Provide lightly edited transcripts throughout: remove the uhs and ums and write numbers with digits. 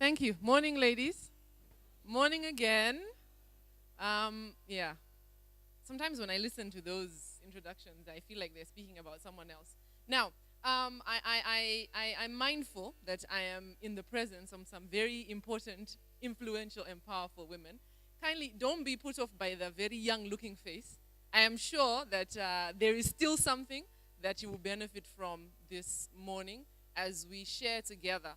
Thank you. Morning, ladies. Morning again. Yeah. Sometimes when I listen to those introductions, I feel like they're speaking about someone else. Now, I'm mindful that I am in the presence of some very important, influential, and powerful women. Kindly don't be put off by the very young-looking face. I am sure that there is still something that you will benefit from this morning as we share together,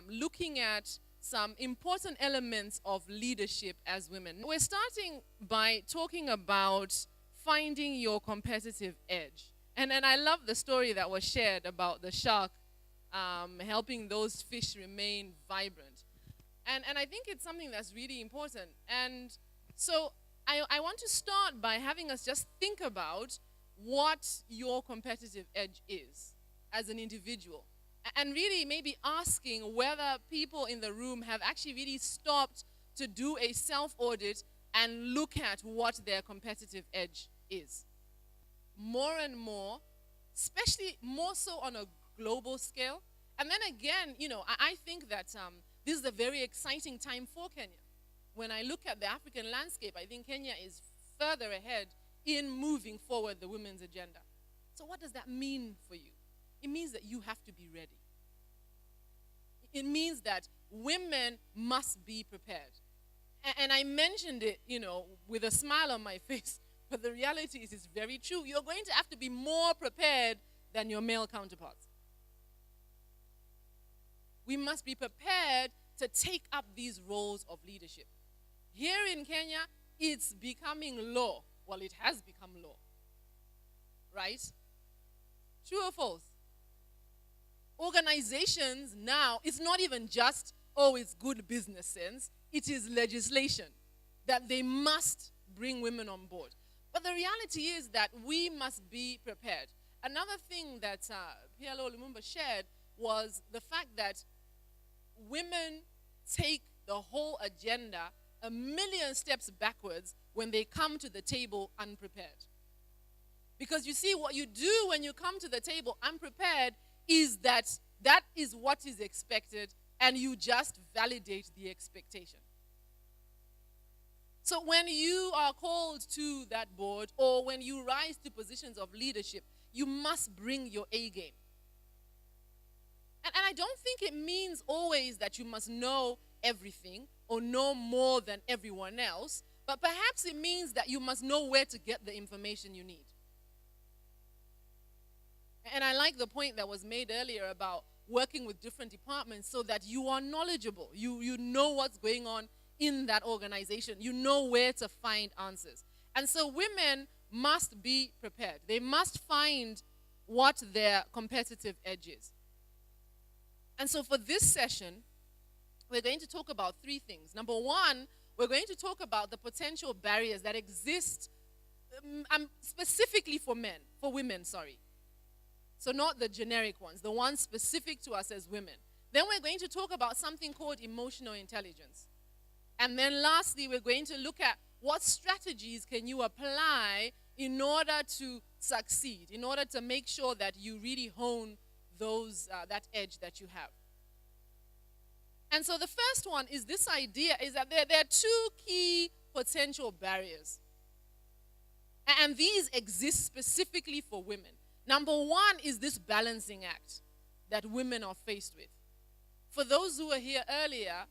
looking at some important elements of leadership as women. We're starting by talking about finding your competitive edge. And I love the story that was shared about the shark helping those fish remain vibrant. And I think it's something that's really important. And so I want to start by having us just think about what your competitive edge is as an individual. And really maybe asking whether people in the room have actually really stopped to do a self-audit and look at what their competitive edge is. More and more, especially more so on a global scale. And then again, I think that this is a very exciting time for Kenya. When I look at the African landscape, I think Kenya is further ahead in moving forward the women's agenda. So what does that mean for you? It means that you have to be ready. It means that women must be prepared. And I mentioned it, with a smile on my face, but the reality is it's very true. You're going to have to be more prepared than your male counterparts. We must be prepared to take up these roles of leadership. Here in Kenya, it's becoming law. Well, it has become law. Right? True or false? Organizations now, it's not even just, it's good business sense. It is legislation that they must bring women on board. But the reality is that we must be prepared. Another thing that PLO Lumumba shared was the fact that women take the whole agenda a million steps backwards when they come to the table unprepared. Because you see, what you do when you come to the table unprepared is that is what is expected, and you just validate the expectation. So when you are called to that board, or when you rise to positions of leadership, you must bring your A game. And I don't think it means always that you must know everything or know more than everyone else, but perhaps it means that you must know where to get the information you need. And I like the point that was made earlier about working with different departments so that you are knowledgeable. You know what's going on in that organization. You know where to find answers. And so women must be prepared. They must find what their competitive edge is. And so for this session, we're going to talk about three things. Number one, we're going to talk about the potential barriers that exist specifically for women. So not the generic ones, the ones specific to us as women. Then we're going to talk about something called emotional intelligence. And then lastly, we're going to look at what strategies can you apply in order to succeed, in order to make sure that you really hone that edge that you have. And so the first one is this idea is that there are two key potential barriers. And these exist specifically for women. Number one is this balancing act that women are faced with. For those who were here earlier,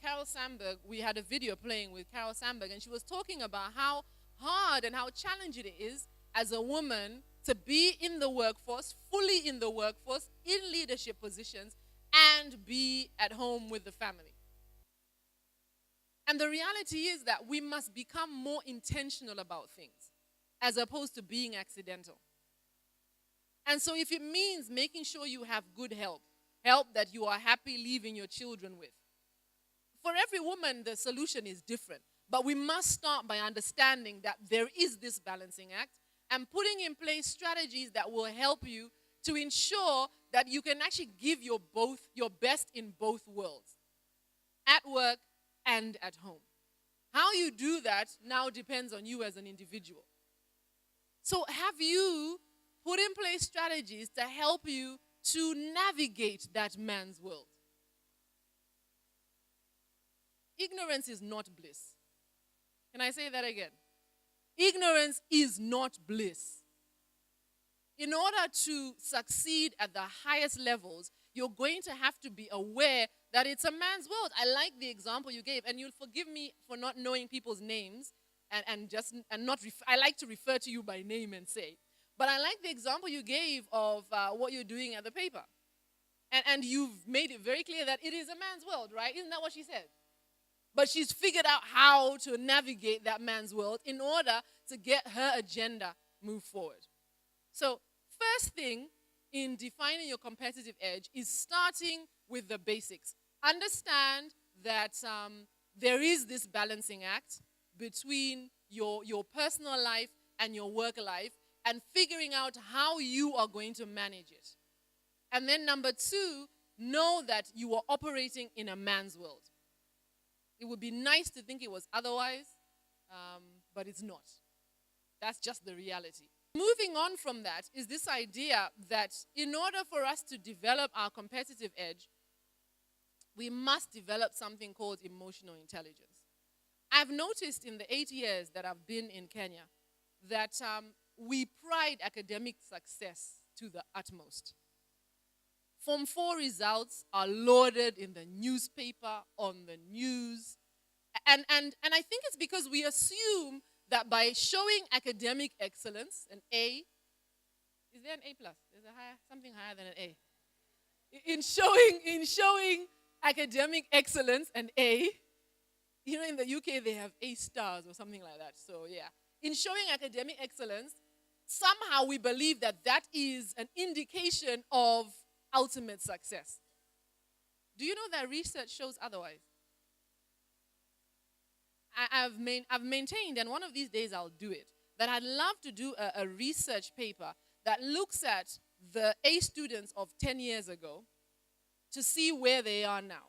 Carol Sandburg, we had a video playing with Carol Sandburg, and she was talking about how hard and how challenging it is as a woman to be in the workforce, fully in the workforce, in leadership positions, and be at home with the family. And the reality is that we must become more intentional about things as opposed to being accidental. And so if it means making sure you have good help that you are happy leaving your children with. For every woman, the solution is different. But we must start by understanding that there is this balancing act and putting in place strategies that will help you to ensure that you can actually give your best in both worlds, at work and at home. How you do that now depends on you as an individual. So have you put in place strategies to help you to navigate that man's world? ignorance is not bliss. Can I say that again? Ignorance is not bliss. In order to succeed at the highest levels, you're going to have to be aware that it's a man's world. I like the example you gave, and you'll forgive me for not knowing people's names I like to refer to you by name and say. But I like the example you gave of what you're doing at the paper. And you've made it very clear that it is a man's world, right? Isn't that what she said? But she's figured out how to navigate that man's world in order to get her agenda moved forward. So, first thing in defining your competitive edge is starting with the basics. Understand that there is this balancing act between your personal life and your work life, and figuring out how you are going to manage it. And then number 2, know that you are operating in a man's world. It would be nice to think it was otherwise, but it's not. That's just the reality. Moving on from that is this idea that in order for us to develop our competitive edge, we must develop something called emotional intelligence. I've noticed in the 8 years that I've been in Kenya that we pride academic success to the utmost. Form 4 results are lauded in the newspaper, on the news. And I think it's because we assume that by showing academic excellence, an A, is there an A plus? There's something higher than an A. In showing academic excellence, an A, in the UK they have A stars or something like that. So yeah, in showing academic excellence, somehow we believe that that is an indication of ultimate success. Do you know that research shows otherwise? I've maintained, and one of these days I'll do it, that I'd love to do a research paper that looks at the A students of 10 years ago to see where they are now.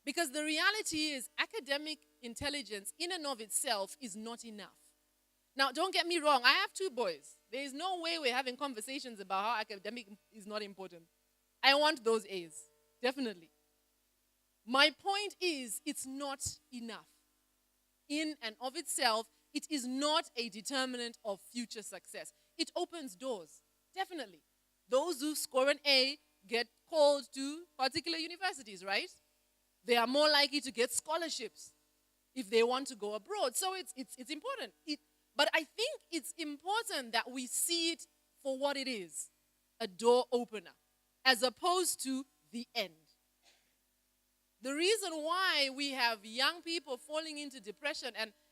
Because the reality is academic intelligence in and of itself is not enough. Now, don't get me wrong, I have 2 boys. There is no way we're having conversations about how academic is not important. I want those A's, definitely. My point is, it's not enough. In and of itself, it is not a determinant of future success. It opens doors, definitely. Those who score an A get called to particular universities, right? They are more likely to get scholarships if they want to go abroad. So it's important. But I think it's important that we see it for what it is, a door opener, as opposed to the end. The reason why we have young people falling into depression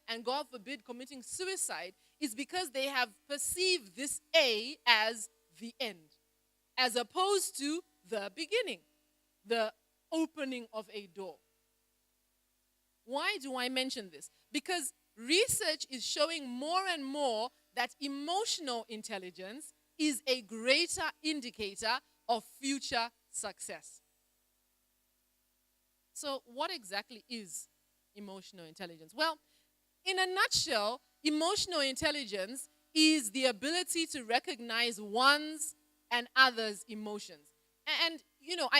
and God forbid, committing suicide is because they have perceived this A as the end, as opposed to the beginning, the opening of a door. Why do I mention this? Because research is showing more and more that emotional intelligence is a greater indicator of future success. So what exactly is emotional intelligence? Well, in a nutshell, emotional intelligence is the ability to recognize one's and others' emotions. And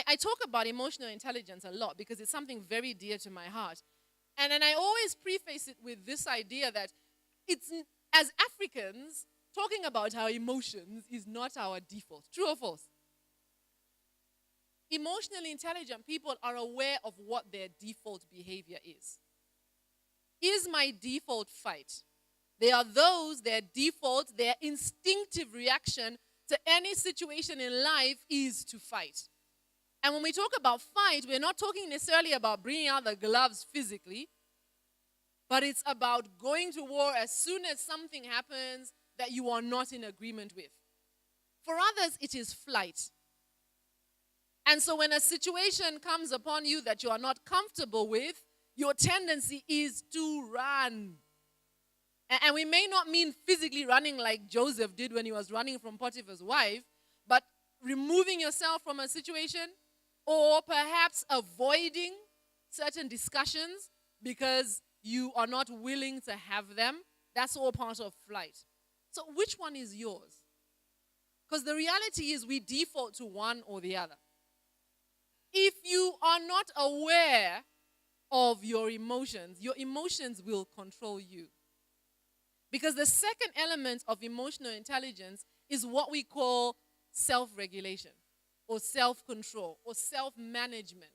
I talk about emotional intelligence a lot because it's something very dear to my heart. And I always preface it with this idea that it's, as Africans, talking about our emotions is not our default. True or false? Emotionally intelligent people are aware of what their default behavior is. Is my default fight? There are those, their default, their instinctive reaction to any situation in life is to fight. And when we talk about fight, we're not talking necessarily about bringing out the gloves physically, but it's about going to war as soon as something happens that you are not in agreement with. For others, it is flight. And so when a situation comes upon you that you are not comfortable with, your tendency is to run. And we may not mean physically running like Joseph did when he was running from Potiphar's wife, but removing yourself from a situation or perhaps avoiding certain discussions because you are not willing to have them. That's all part of flight. So which one is yours? Because the reality is we default to one or the other. If you are not aware of your emotions will control you. Because the second element of emotional intelligence is what we call self-regulation or self-control or self-management.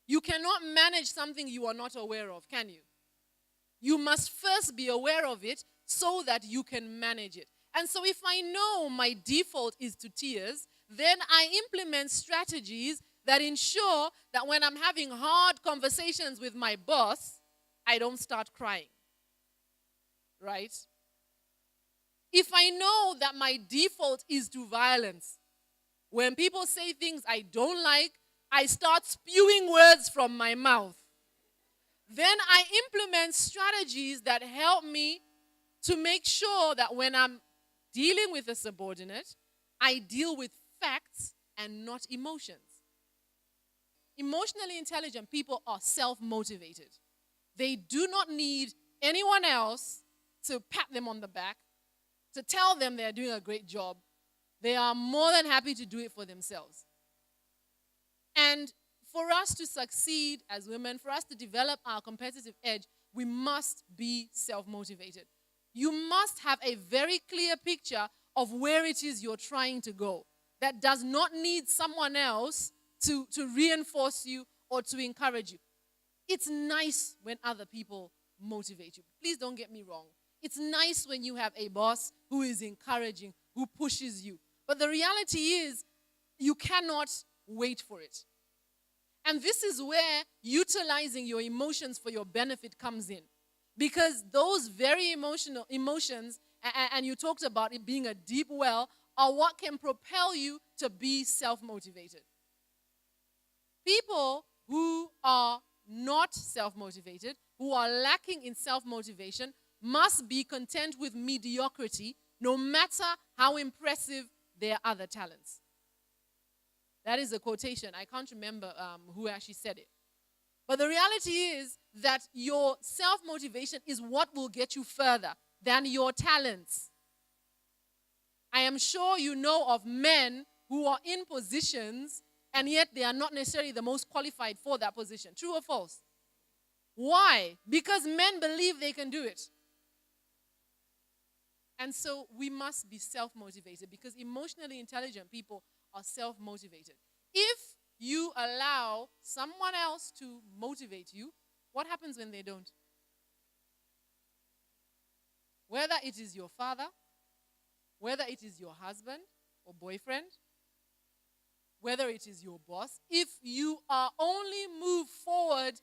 You cannot manage something you are not aware of, can you? You must first be aware of it so that you can manage it. And so if I know my default is to tears, then I implement strategies that ensure that when I'm having hard conversations with my boss, I don't start crying. Right? If I know that my default is to violence, when people say things I don't like, I start spewing words from my mouth. Then I implement strategies that help me to make sure that when I'm dealing with a subordinate, I deal with facts and not emotions. Emotionally intelligent people are self-motivated. They do not need anyone else to pat them on the back, to tell them they're doing a great job. They are more than happy to do it for themselves. And for us to succeed as women, for us to develop our competitive edge, we must be self-motivated. You must have a very clear picture of where it is you're trying to go. That does not need someone else to reinforce you or to encourage you. It's nice when other people motivate you. Please don't get me wrong. It's nice when you have a boss who is encouraging, who pushes you. But the reality is, you cannot wait for it. And this is where utilizing your emotions for your benefit comes in. Because those very emotional emotions, and you talked about it being a deep well, are what can propel you to be self-motivated. People who are not self-motivated, who are lacking in self-motivation, must be content with mediocrity, no matter how impressive their other talents. That is a quotation. I can't remember who actually said it. But the reality is that your self-motivation is what will get you further than your talents. I am sure you know of men who are in positions and yet they are not necessarily the most qualified for that position. True or false? Why? Because men believe they can do it. And so we must be self-motivated because emotionally intelligent people are self-motivated. If you allow someone else to motivate you, what happens when they don't? Whether it is your father, whether it is your husband or boyfriend, whether it is your boss, if you are only moved forward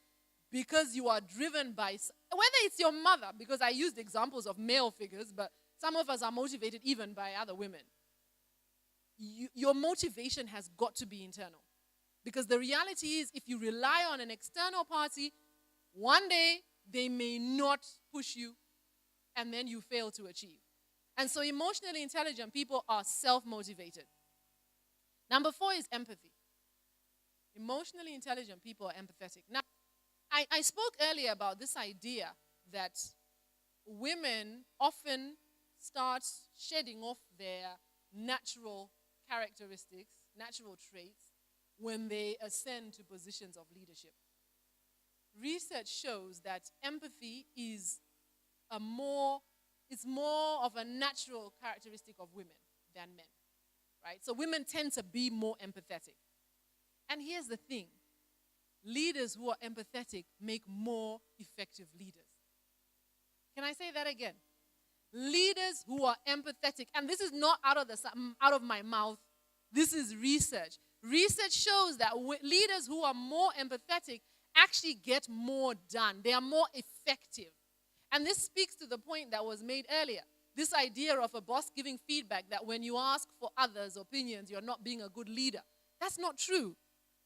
because you are driven by, whether it's your mother, because I used examples of male figures, but some of us are motivated even by other women. Your motivation has got to be internal. Because the reality is, if you rely on an external party, one day they may not push you, and then you fail to achieve. And so emotionally intelligent people are self-motivated. Number 4 is empathy. Emotionally intelligent people are empathetic. Now, I spoke earlier about this idea that women often start shedding off their natural characteristics, natural traits, when they ascend to positions of leadership. Research shows that empathy is more of a natural characteristic of women than men. Right? So women tend to be more empathetic. And here's the thing. Leaders who are empathetic make more effective leaders. Can I say that again? Leaders who are empathetic, and this is not out of my mouth. This is research. Research shows that leaders who are more empathetic actually get more done. They are more effective. And this speaks to the point that was made earlier. This idea of a boss giving feedback that when you ask for others' opinions, you're not being a good leader. That's not true.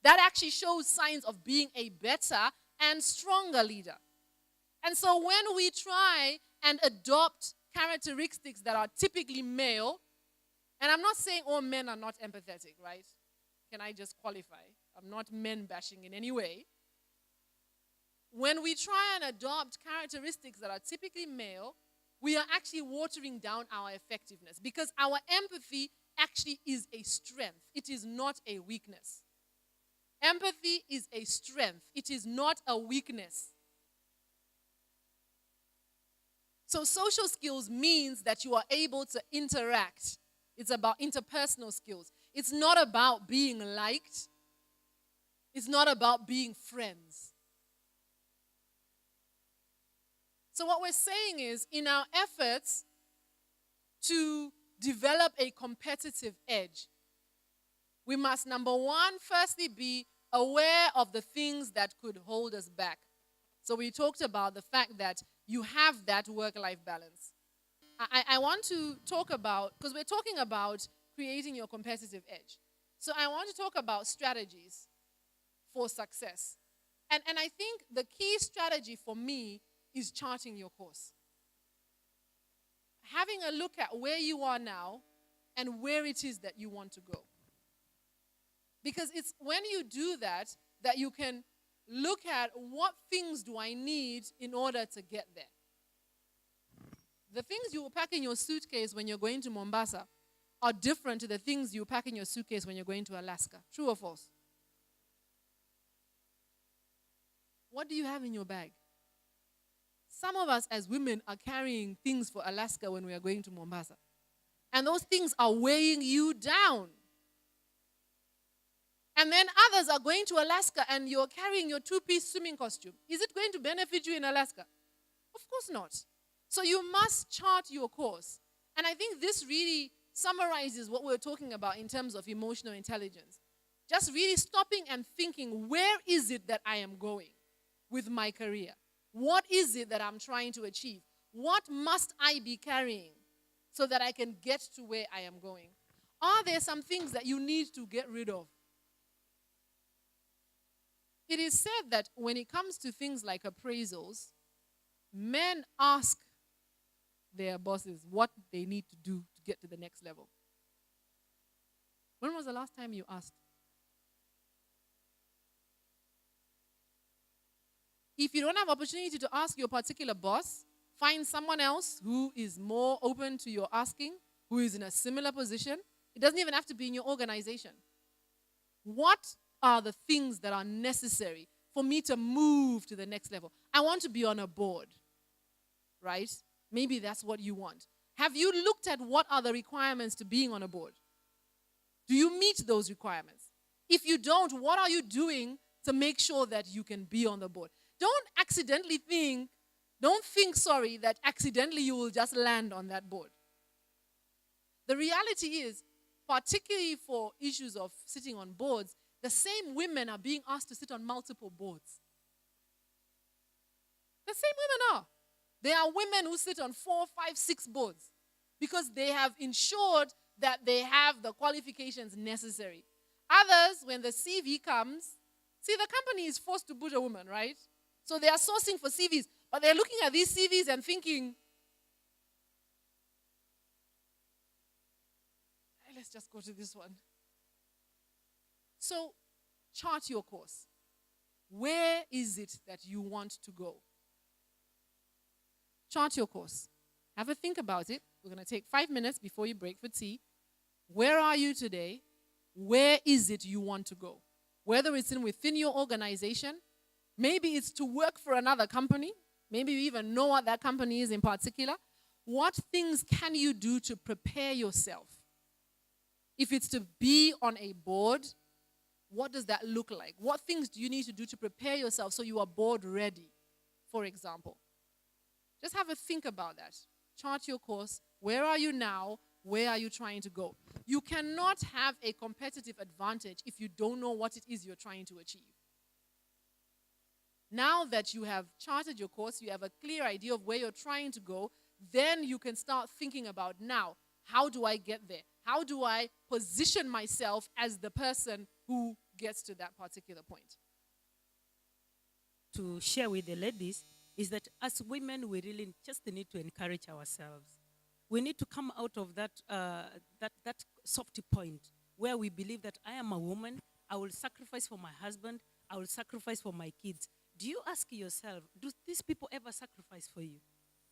That actually shows signs of being a better and stronger leader. And so when we try and adopt characteristics that are typically male, and I'm not saying all men are not empathetic, right? Can I just qualify? I'm not men bashing in any way. When we try and adopt characteristics that are typically male, we are actually watering down our effectiveness because our empathy actually is a strength. It is not a weakness. Empathy is a strength. It is not a weakness. So social skills means that you are able to interact. It's about interpersonal skills. It's not about being liked. It's not about being friends. So what we're saying is, in our efforts to develop a competitive edge, we must, number one, firstly be aware of the things that could hold us back. So we talked about the fact that you have that work-life balance. I want to talk about, because we're talking about creating your competitive edge. So I want to talk about strategies for success. And I think the key strategy for me is charting your course. Having a look at where you are now and where it is that you want to go. Because it's when you do that that you can look at what things do I need in order to get there. The things you will pack in your suitcase when you're going to Mombasa are different to the things you pack in your suitcase when you're going to Alaska. True or false? What do you have in your bag? Some of us as women are carrying things for Alaska when we are going to Mombasa. And those things are weighing you down. And then others are going to Alaska and you're carrying your two-piece swimming costume. Is it going to benefit you in Alaska? Of course not. So you must chart your course. And I think this really summarizes what we're talking about in terms of emotional intelligence. Just really stopping and thinking, where is it that I am going with my career? What is it that I'm trying to achieve? What must I be carrying so that I can get to where I am going? Are there some things that you need to get rid of? It is said that when it comes to things like appraisals, men ask their bosses what they need to do to get to the next level. When was the last time you asked? If you don't have opportunity to ask your particular boss, find someone else who is more open to your asking, who is in a similar position. It doesn't even have to be in your organization. What are the things that are necessary for me to move to the next level? I want to be on a board, right? Maybe that's what you want. Have you looked at what are the requirements to being on a board? Do you meet those requirements? If you don't, what are you doing to make sure that you can be on the board? Don't think that accidentally you will just land on that board. The reality is, particularly for issues of sitting on boards, the same women are being asked to sit on multiple boards. The same women are. There are women who sit on 4, 5, 6 boards because they have ensured that they have the qualifications necessary. Others, when the CV comes, see, the company is forced to put a woman, right? So they are sourcing for CVs, but they're looking at these CVs and thinking, hey, let's just go to this one. So, chart your course. Where is it that you want to go? Chart your course. Have a think about it. We're going to take 5 minutes before you break for tea. Where are you today? Where is it you want to go? Whether it's within your organization, maybe it's to work for another company. Maybe you even know what that company is in particular. What things can you do to prepare yourself? If it's to be on a board, what does that look like? What things do you need to do to prepare yourself so you are board ready, for example? Just have a think about that. Chart your course. Where are you now? Where are you trying to go? You cannot have a competitive advantage if you don't know what it is you're trying to achieve. Now that you have charted your course, you have a clear idea of where you're trying to go, then you can start thinking about, now, how do I get there? How do I position myself as the person who gets to that particular point? To share with the ladies is that as women, we really just need to encourage ourselves. We need to come out of that softy point where we believe that I am a woman, I will sacrifice for my husband, I will sacrifice for my kids. Do you ask yourself, do these people ever sacrifice for you?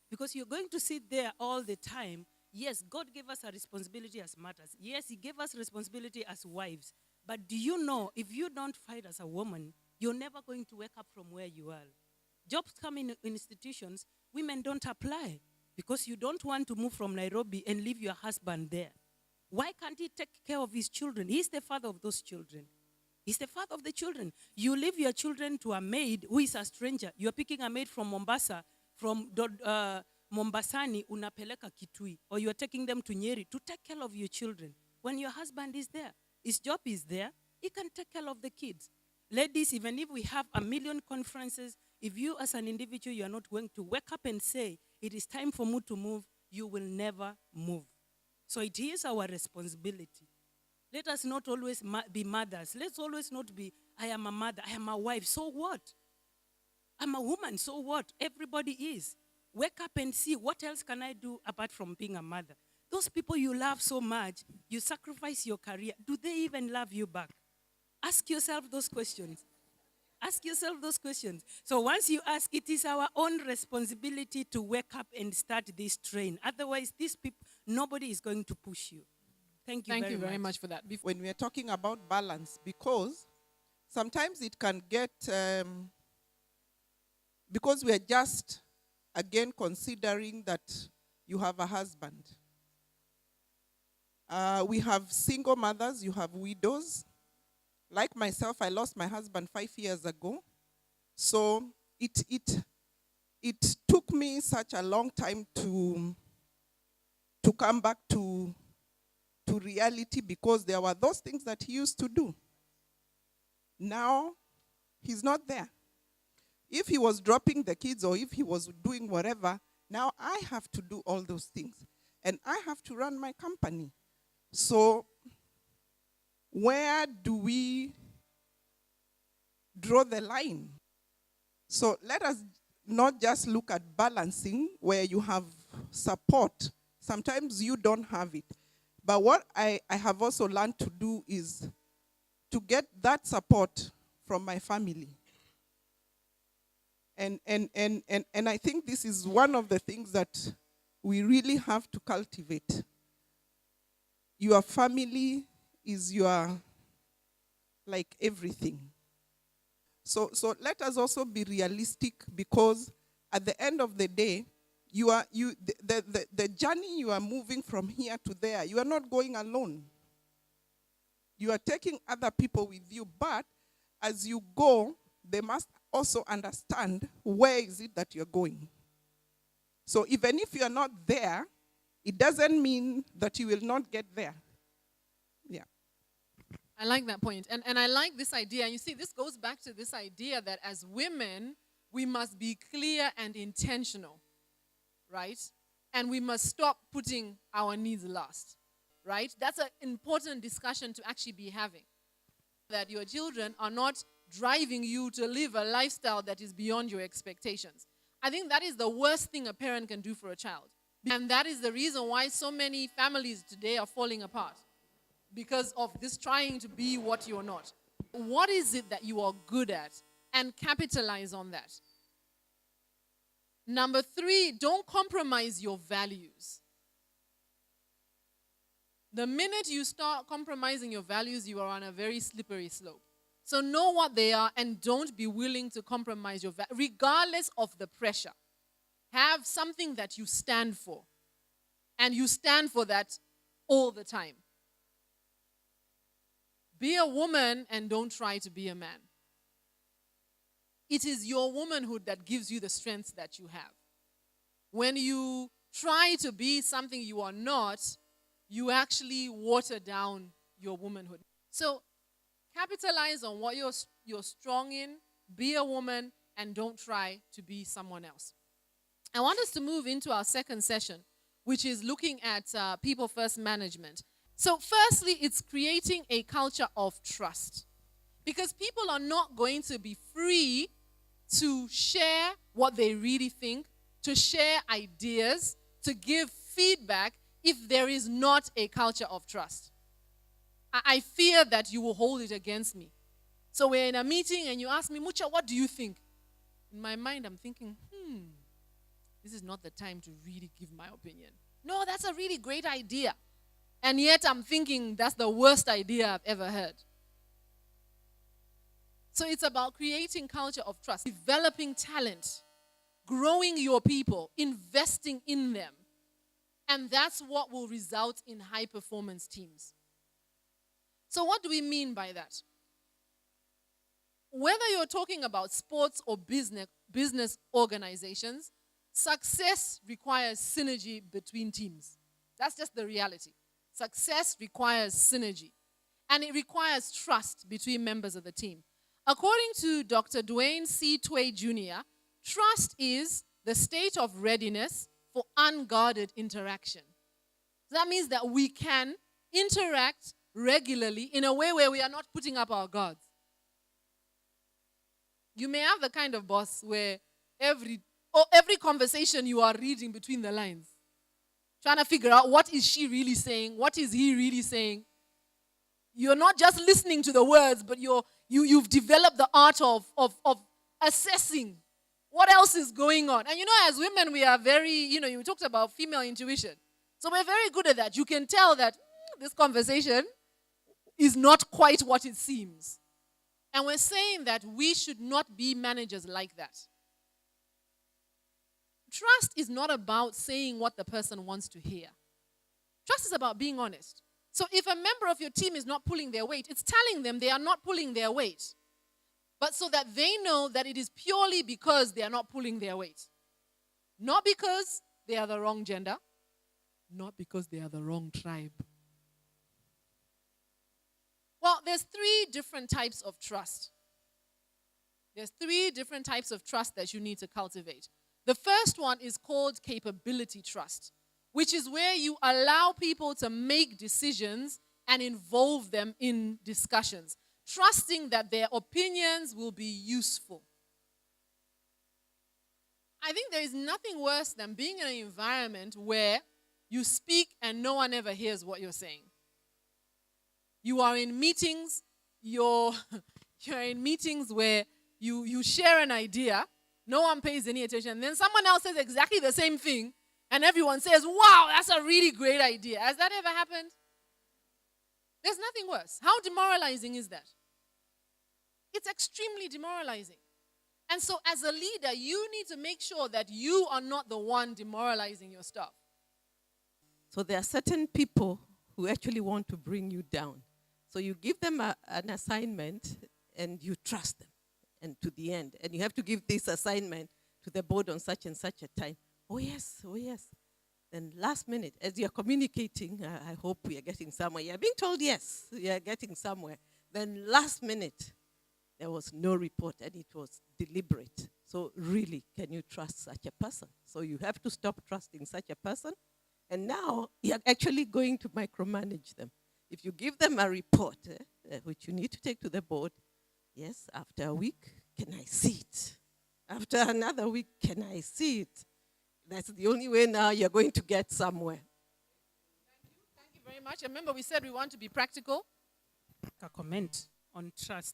Because you're going to sit there all the time. Yes, God gave us a responsibility as mothers. Yes, He gave us responsibility as wives. But do you know, if you don't fight as a woman, you're never going to wake up from where you are. Jobs come in institutions, women don't apply because you don't want to move from Nairobi and leave your husband there. Why can't he take care of his children? He's the father of those children. He's the father of the children. You leave your children to a maid who is a stranger. You're picking a maid from Mombasa, from Mombasani, unapeleka Kitui, or you're taking them to Nyeri to take care of your children. When your husband is there, his job is there, he can take care of the kids. Ladies, even if we have a million conferences, if you as an individual, you are not going to wake up and say, it is time for me to move, you will never move. So it is our responsibility. Let us not always be mothers. Let's always not be, I am a mother, I am a wife. So what? I'm a woman, so what? Everybody is. Wake up and see, what else can I do apart from being a mother? Those people you love so much, you sacrifice your career. Do they even love you back? Ask yourself those questions. Ask yourself those questions. So once you ask, it is our own responsibility to wake up and start this train. Otherwise, these people, nobody is going to push you. Thank you very much for that. When we are talking about balance, because sometimes it can get, because we are just, again, considering that you have a husband. We have single mothers, you have widows. Like myself, I lost my husband 5 years ago. So it took me such a long time to come back to reality, because there were those things that he used to do. Now, he's not there. If he was dropping the kids or if he was doing whatever, now I have to do all those things. And I have to run my company. So, where do we draw the line? So, let us not just look at balancing where you have support. Sometimes you don't have it. But what I have also learned to do is to get that support from my family. And I think this is one of the things that we really have to cultivate. Your family is your, like, everything. So let us also be realistic, because at the end of the day, the journey you are moving from here to there, you are not going alone. You are taking other people with you, but as you go, they must also understand where is it that you're going. So even if you are not there, it doesn't mean that you will not get there. Yeah. I like that point. And I like this idea. And you see, this goes back to this idea that as women, we must be clear and intentional, right? And we must stop putting our needs last, right? That's an important discussion to actually be having. That your children are not driving you to live a lifestyle that is beyond your expectations. I think that is the worst thing a parent can do for a child. And that is the reason why so many families today are falling apart. Because of this trying to be what you're not. What is it that you are good at? And capitalize on that. Number 3, don't compromise your values. The minute you start compromising your values, you are on a very slippery slope. So know what they are and don't be willing to compromise your values, regardless of the pressure. Have something that you stand for. And you stand for that all the time. Be a woman and don't try to be a man. It is your womanhood that gives you the strength that you have. When you try to be something you are not, you actually water down your womanhood. So capitalize on what you're strong in, be a woman, and don't try to be someone else. I want us to move into our second session, which is looking at people first management. So firstly, it's creating a culture of trust. Because people are not going to be free to share what they really think, to share ideas, to give feedback if there is not a culture of trust. I fear that you will hold it against me. So we're in a meeting and you ask me, Mucha, what do you think? In my mind, I'm thinking, this is not the time to really give my opinion. No, that's a really great idea. And yet I'm thinking that's the worst idea I've ever heard. So it's about creating culture of trust, developing talent, growing your people, investing in them. And that's what will result in high performance teams. So what do we mean by that? Whether you're talking about sports or business organizations, success requires synergy between teams. That's just the reality. Success requires synergy. And it requires trust between members of the team. According to Dr. Dwayne C. Tway Jr., trust is the state of readiness for unguarded interaction. That means that we can interact regularly in a way where we are not putting up our guards. You may have the kind of boss where every conversation you are reading between the lines, trying to figure out what is she really saying, what is he really saying. You're not just listening to the words, but you've developed the art of assessing what else is going on. And as women, we are very, you talked about female intuition. So we're very good at that. You can tell that this conversation is not quite what it seems. And we're saying that we should not be managers like that. Trust is not about saying what the person wants to hear. Trust is about being honest. So if a member of your team is not pulling their weight, it's telling them they are not pulling their weight. But so that they know that it is purely because they are not pulling their weight. Not because they are the wrong gender. Not because they are the wrong tribe. Well, there's 3 different types of trust. There's 3 different types of trust that you need to cultivate. The first one is called capability trust, which is where you allow people to make decisions and involve them in discussions, trusting that their opinions will be useful. I think there is nothing worse than being in an environment where you speak and no one ever hears what you're saying. You are in meetings, you're in meetings where you share an idea, no one pays any attention, and then someone else says exactly the same thing, and everyone says, wow, that's a really great idea. Has that ever happened? There's nothing worse. How demoralizing is that? It's extremely demoralizing. And so as a leader, you need to make sure that you are not the one demoralizing your staff. So there are certain people who actually want to bring you down. So you give them an assignment and you trust them and to the end. And you have to give this assignment to the board on such and such a time. Oh yes, oh yes. Then last minute, as you're communicating, I hope we are getting somewhere. You're being told yes, you are getting somewhere. Then last minute, there was no report and it was deliberate. So really, can you trust such a person? So you have to stop trusting such a person. And now you're actually going to micromanage them. If you give them a report, which you need to take to the board, yes, after a week, can I see it? After another week, can I see it? That's the only way now you're going to get somewhere. Thank you very much. Remember, we said we want to be practical. A comment on trust.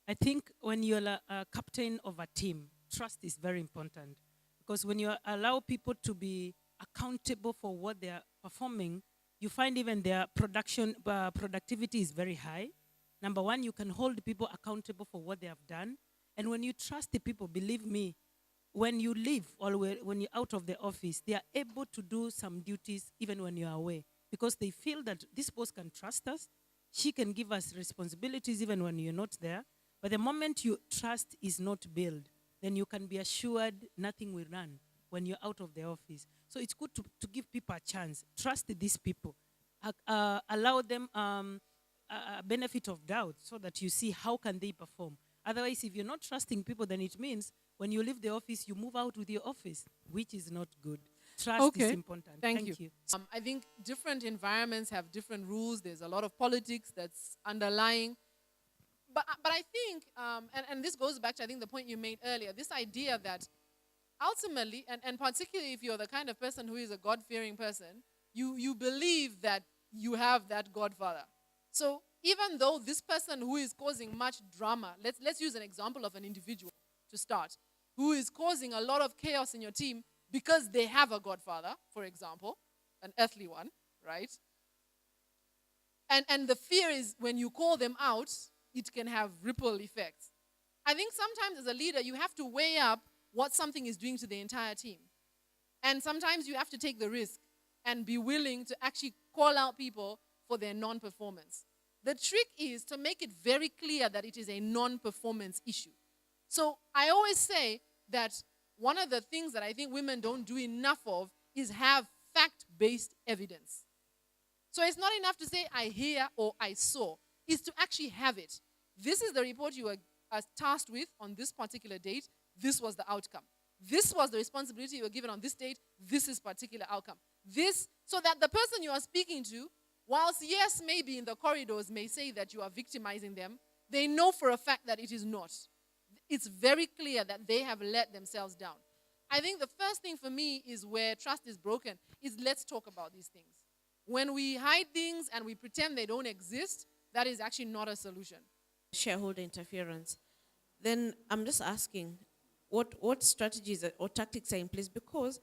I think when you're a captain of a team, trust is very important. Because when you allow people to be accountable for what they are performing, you find even their productivity is very high. Number one, you can hold people accountable for what they have done. And when you trust the people, believe me, when you leave or when you're out of the office, they are able to do some duties even when you're away. Because they feel that this boss can trust us. She can give us responsibilities even when you're not there. But the moment your trust is not built, then you can be assured nothing will run when you're out of the office. So it's good to give people a chance. Trust these people. Allow them a benefit of doubt so that you see how can they perform. Otherwise, if you're not trusting people, then it means when you leave the office, you move out with your office, which is not good. Trust is important. Thank you. I think different environments have different rules. There's a lot of politics that's underlying. But I think, and this goes back to, I think, the point you made earlier, this idea that ultimately, and particularly if you're the kind of person who is a God-fearing person, you believe that you have that Godfather. So even though this person who is causing much drama, let's use an example of an individual to start, who is causing a lot of chaos in your team because they have a Godfather, for example, an earthly one, right? And the fear is when you call them out, it can have ripple effects. I think sometimes as a leader, you have to weigh up what something is doing to the entire team. And sometimes you have to take the risk and be willing to actually call out people for their non-performance. The trick is to make it very clear that it is a non-performance issue. So I always say that one of the things that I think women don't do enough of is have fact-based evidence. So it's not enough to say, I hear or I saw. It's to actually have it. This is the report you were tasked with on this particular date. This was the outcome. This was the responsibility you were given on this date. This is particular outcome. This, so that the person you are speaking to, whilst yes, maybe in the corridors may say that you are victimizing them, they know for a fact that it is not. It's very clear that they have let themselves down. I think the first thing for me is where trust is broken, is let's talk about these things. When we hide things and we pretend they don't exist, that is actually not a solution. Shareholder interference. Then I'm just asking, what strategies or tactics are in place? Because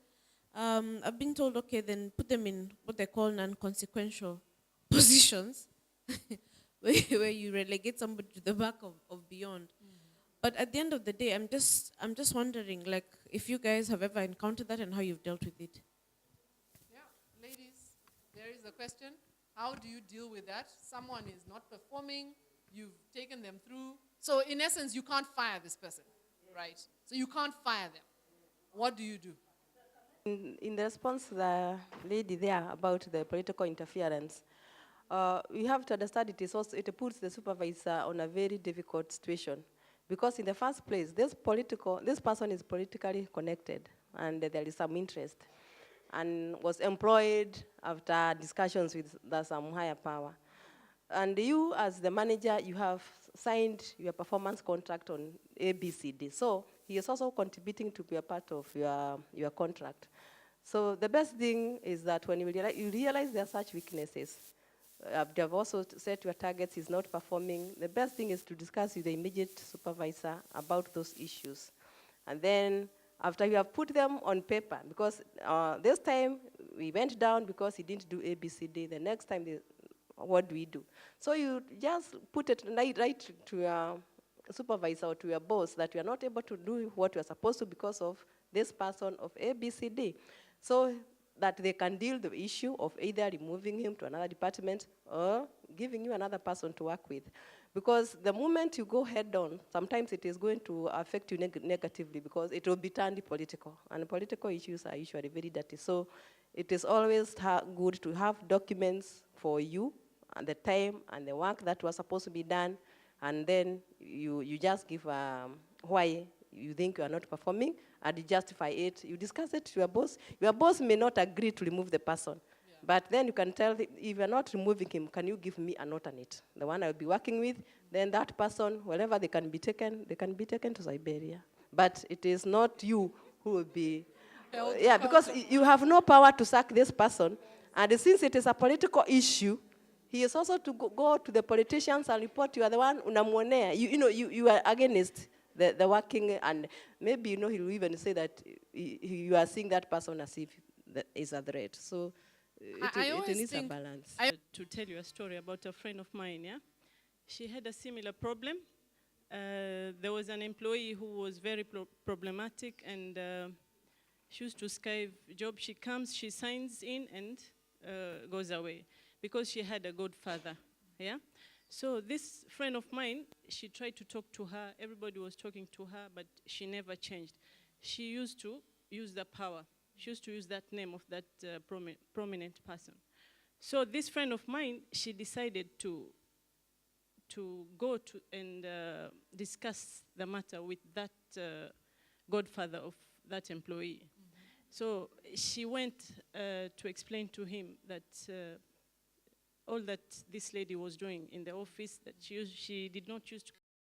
I've been told, okay, then put them in what they call non-consequential positions, where you relegate somebody to the back of beyond. Mm-hmm. But at the end of the day, I'm just wondering, like, if you guys have ever encountered that and how you've dealt with it. Yeah, ladies, there is a question. How do you deal with that? Someone is not performing, you've taken them through. So in essence, you can't fire this person, right? So you can't fire them. What do you do? In the response to the lady there about the political interference, we have to understand it puts the supervisor on a very difficult situation. Because in the first place, this person is politically connected and there is some interest and was employed after discussions with some higher power. And you, as the manager, you have signed your performance contract on ABCD. So he is also contributing to be a part of your contract. So the best thing is that when you realize there are such weaknesses, you have also set your targets, he's not performing, the best thing is to discuss with the immediate supervisor about those issues. And then after you have put them on paper, because this time we went down because he didn't do ABCD, the next time what do we do? So you just put it right to your supervisor or to your boss that you are not able to do what you are supposed to because of this person of ABCD. So that they can deal the issue of either removing him to another department or giving you another person to work with. Because the moment you go head on, sometimes it is going to affect you negatively because it will be turned political. And political issues are usually very dirty. So it is always good to have documents for you and the time and the work that was supposed to be done. And then you just give why you think you are not performing, and you justify it. You discuss it to your boss. Your boss may not agree to remove the person. Yeah. But then you can tell him, if you're not removing him, can you give me an alternate? The one I'll be working with, then that person, wherever they can be taken to Siberia. But it is not you who will be... because you have no power to sack this person. And since it is a political issue, he is also to go to the politicians and report you are the one unamwonea. You are against the working, and maybe, he will even say that you are seeing that person as if that is a threat. So it needs a balance. To tell you a story about a friend of mine, yeah? She had a similar problem. There was an employee who was very problematic, and she used to Skype job. She comes, she signs in and goes away because she had a good father, yeah? So this friend of mine, she tried to talk to her. Everybody was talking to her, but she never changed. She used to use the power. She used to use that name of that prominent person. So this friend of mine, she decided to go to and discuss the matter with that godfather of that employee. Mm-hmm. So she went to explain to him that all that this lady was doing in the office, that she did not choose to